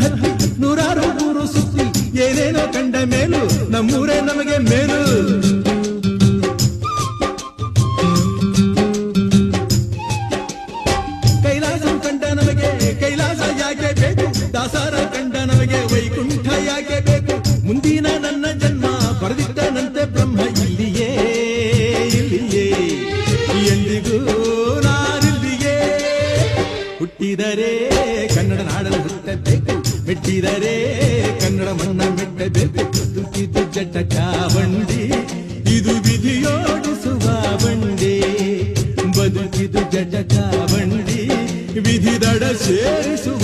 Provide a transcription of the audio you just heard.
ಹತ್ತಿ ನೂರಾರು ಊರು ಸುತ್ತಿ ಏನೇನೋ ಕಂಡ ಮೇಲು ನಮ್ಮೂರೇ ನಮಗೆ ಮೇಲು. ಕೈಲಾಸ ಕಂಡ ನಮಗೆ ಕೈಲಾಸ ಯಾಕೆ ಬೇಕು, ದಾಸರ ಕಂಡ ನಮಗೆ ವೈಕುಂಠ ಯಾಕೆ ಬೇಕು. ಮುಂದಿನ ನನ್ನ ಜನ್ಮ ಬರೆದಿಟ್ಟನಂತೆ ಬ್ರಹ್ಮ ಇಲ್ಲಿಯೇ ಇಲ್ಲಿಯೇ, ಎಂದಿಗೂ ನಾನಿಲ್ಲಿಯೇ. ಹುಟ್ಟಿದರೆ ಕನ್ನಡ ನಾಡನ್ನು ಹುಟ್ಟಬೇಕು, ಮೆಟ್ಟಿದರೆ ಕನ್ನಡ ಮಣ್ಣ ಮೆಟ್ಟಬೇಕು. ಬದುಕಿದು ಜಟಕ ಬಂಡಿ, ಇದು ವಿಧಿಯೋಡಿಸುವ ಬಂಡಿ. ಬದುಕಿದು ಜಟಕ ಬಂಡಿ, ವಿಧಿ ದಡ ಸೇರಿಸುವ